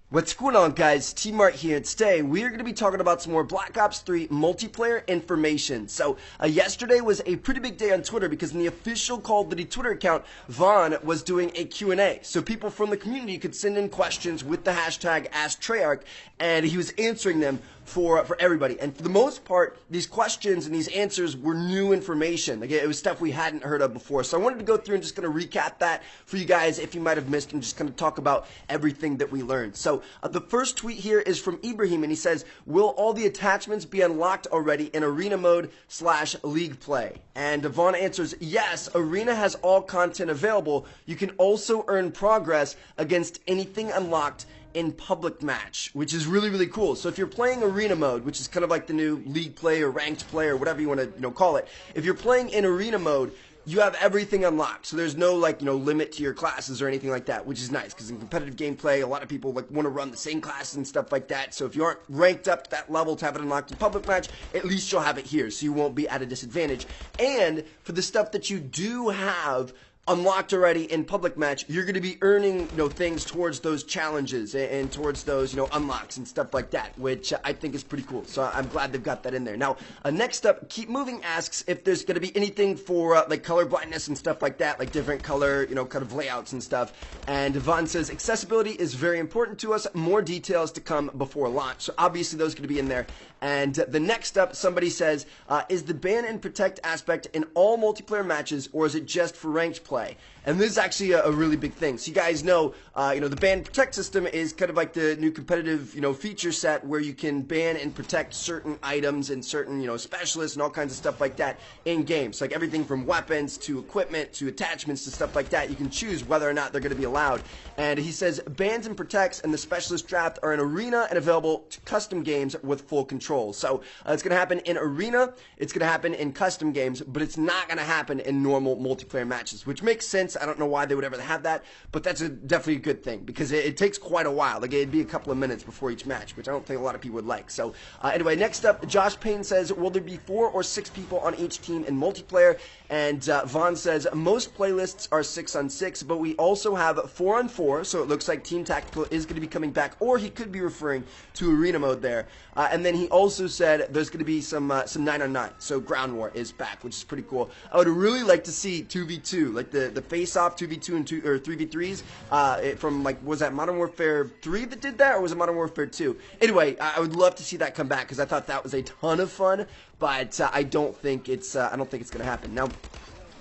What's going on, guys? T-Mart here, and today we're going to be talking about some more Black Ops 3 multiplayer information. So, yesterday was a pretty big day on Twitter because in the official Call of Duty Twitter account, Vaughn was doing a Q&A. So people from the community could send in questions with the hashtag AskTreyarch, and he was answering them for everybody. And for the most part, these questions and these answers were new information. Like, it was stuff we hadn't heard of before. So I wanted to go through and just kind of recap that for you guys if you might have missed and just kind of talk about everything that we learned. So the first tweet here is from Ibrahim, and he says, will all the attachments be unlocked already in arena mode / league play? And Vaughn answers, yes, arena has all content available. You can also earn progress against anything unlocked in public match, which is really, really cool. So if you're playing arena mode, which is kind of like the new league play or ranked play or whatever you want to call it, if you're playing in arena mode, you have everything unlocked. So there's no limit to your classes or anything like that, which is nice because in competitive gameplay, a lot of people want to run the same classes and stuff like that. So if you aren't ranked up to that level to have it unlocked in public match, at least you'll have it here, so you won't be at a disadvantage. And for the stuff that you do have unlocked already in public match, you're going to be earning, things towards those challenges and towards those, unlocks and stuff like that, which I think is pretty cool. So I'm glad they've got that in there. Now, next up, Keep Moving asks if there's going to be anything for like color blindness and stuff like that, like different color, kind of layouts and stuff. And Vaughn says accessibility is very important to us. More details to come before launch. So obviously those are going to be in there. And the next up, somebody says, is the ban and protect aspect in all multiplayer matches, or is it just for ranked play? And this is actually a really big thing. So you guys know, the ban and protect system is kind of like the new competitive, feature set where you can ban and protect certain items and certain, specialists and all kinds of stuff like that in games. Like everything from weapons to equipment to attachments to stuff like that. You can choose whether or not they're going to be allowed. And he says bans and protects and the specialist draft are in arena and available to custom games with full control. So it's going to happen in arena, it's going to happen in custom games, but it's not going to happen in normal multiplayer matches, which makes sense. I don't know why they would ever have that, but that's definitely a good thing because it takes quite a while. Like, it'd be a couple of minutes before each match, which I don't think a lot of people would like. So anyway, next up, Josh Payne says, will there be 4 or 6 people on each team in multiplayer? And Vaughn says, most playlists are 6-on-6, but we also have 4-on-4, so it looks like Team Tactical is going to be coming back, or he could be referring to arena mode there. And then he also said there's going to be some 9-on-9, so Ground War is back, which is pretty cool. I would really like to see 2v2, like the face-off 2v2 and 3v3s from, was that Modern Warfare 3 that did that, or was it Modern Warfare 2? Anyway, I would love to see that come back because I thought that was a ton of fun, but I don't think it's going to happen. Now,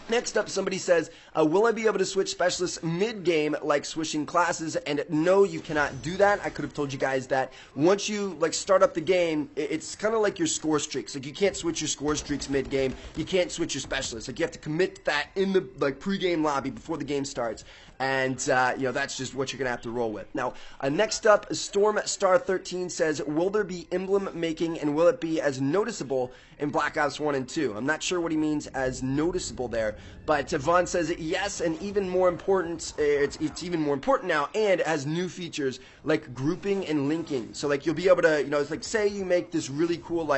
next up, somebody says, will I be able to switch specialists mid-game like switching classes? And no, you cannot do that. I could have told you guys that. Once you start up the game, it's kind of like your score streaks. Like, you can't switch your score streaks mid-game. You can't switch your specialists. Like, you have to commit to that in the pre-game lobby before the game starts. And, that's just what you're going to have to roll with. Now, next up, Storm Star 13 says, will there be emblem making and will it be as noticeable in Black Ops 1 and 2? I'm not sure what he means as noticeable there, but Vaughn says yes, and even more important, it's even more important now, and it has new features like grouping and linking. So, you'll be able to, it's like, say you make this really cool,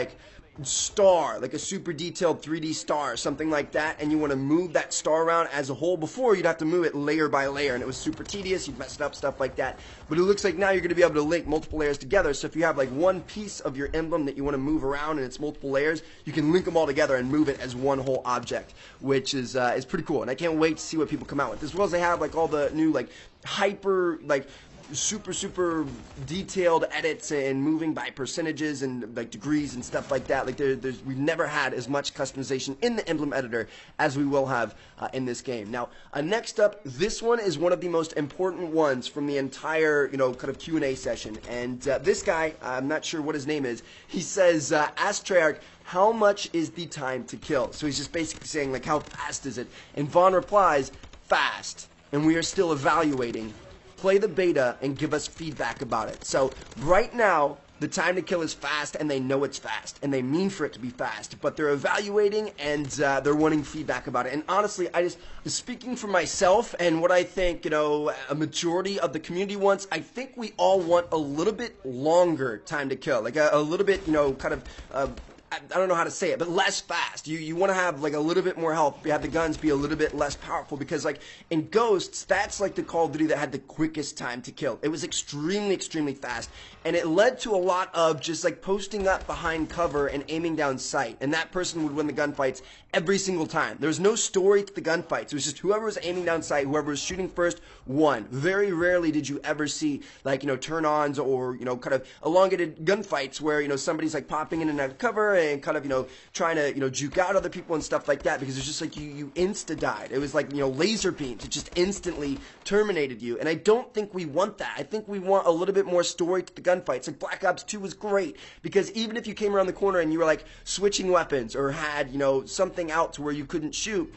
star, like a super detailed 3D star, something like that, and you want to move that star around as a whole. Before, you'd have to move it layer by layer, and it was super tedious, you'd mess it up, stuff like that. But it looks like now you're going to be able to link multiple layers together, so if you have one piece of your emblem that you want to move around and it's multiple layers, you can link them all together and move it as one whole object, which is pretty cool, and I can't wait to see what people come out with. As well as they have all the new hyper super detailed edits and moving by percentages and degrees and stuff like that. We've never had as much customization in the emblem editor as we will have in this game. Now, next up, this one is one of the most important ones from the entire kind of Q&A session. And this guy, I'm not sure what his name is, he says, ask Treyarch, how much is the time to kill? So he's just basically saying how fast is it? And Vaughn replies, fast, and we are still evaluating. Play the beta and give us feedback about it. So right now, the time to kill is fast, and they know it's fast, and they mean for it to be fast, but they're evaluating, and they're wanting feedback about it. And honestly, speaking for myself and what I think, a majority of the community wants, I think we all want a little bit longer time to kill, a little bit, kind of I don't know how to say it, but less fast. You want to have like a little bit more health. You have the guns be a little bit less powerful because like in Ghosts, that's like the Call of Duty that had the quickest time to kill. It was extremely fast, and it led to a lot of just like posting up behind cover and aiming down sight, and that person would win the gunfights every single time. There was no story to the gunfights. It was just whoever was aiming down sight, whoever was shooting first won. Very rarely did you ever see like, turn-ons or, kind of elongated gunfights where, somebody's like popping in and out of cover and kind of, trying to, juke out other people and stuff like that, because it's just like you insta-died. It was like, laser beams. It just instantly terminated you. And I don't think we want that. I think we want a little bit more story to the gunfights. Like Black Ops 2 was great because even if you came around the corner and you were like switching weapons or had, something out to where you couldn't shoot,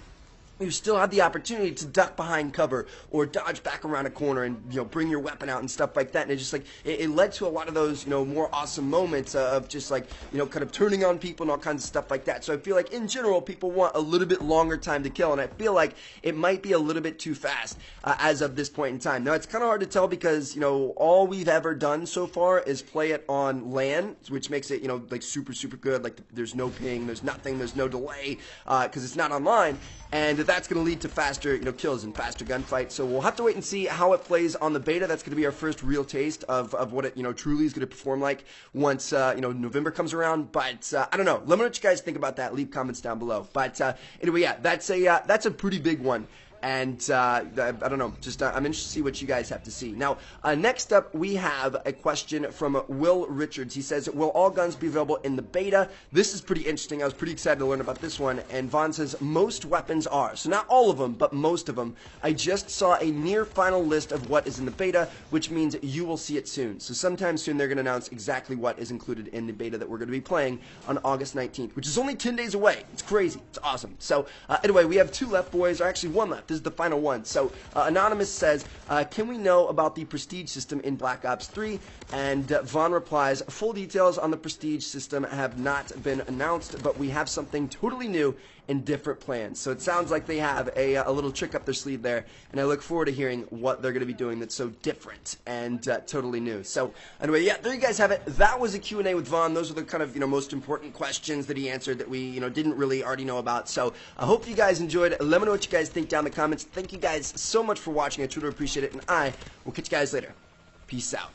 you still had the opportunity to duck behind cover or dodge back around a corner and bring your weapon out and stuff like that. And it just like it led to a lot of those more awesome moments of just like kind of turning on people and all kinds of stuff like that. So I feel like in general people want a little bit longer time to kill, and I feel like it might be a little bit too fast as of this point in time. Now it's kind of hard to tell because all we've ever done so far is play it on LAN, which makes it like super good. Like there's no ping, there's nothing, there's no delay because it's not online, and that's going to lead to faster, kills and faster gunfights. So we'll have to wait and see how it plays on the beta. That's going to be our first real taste of what it, truly is going to perform like once, November comes around. But I don't know. Let me know what you guys think about that. Leave comments down below. But anyway, yeah, that's a pretty big one. And I don't know, just I'm interested to see what you guys have to see. Now, next up, we have a question from Will Richards. He says, will all guns be available in the beta? This is pretty interesting. I was pretty excited to learn about this one. And Vaughn says, most weapons are. So not all of them, but most of them. I just saw a near final list of what is in the beta, which means you will see it soon. So sometime soon, they're going to announce exactly what is included in the beta that we're going to be playing on August 19th, which is only 10 days away. It's crazy. It's awesome. So anyway, we have 2 left, boys, or actually 1 left. This is the final one. So Anonymous says, can we know about the prestige system in Black Ops 3? And Vaughn replies, full details on the prestige system have not been announced, but we have something totally new and different plans. So it sounds like they have a little trick up their sleeve there, and I look forward to hearing what they're going to be doing that's so different and totally new. So anyway, yeah, there you guys have it. That was a Q&A with Vaughn. Those are the kind of most important questions that he answered that we didn't really already know about. So I hope you guys enjoyed. Let me know what you guys think down in the comments. Thank you guys so much for watching. I truly appreciate it, and I will catch you guys later. Peace out.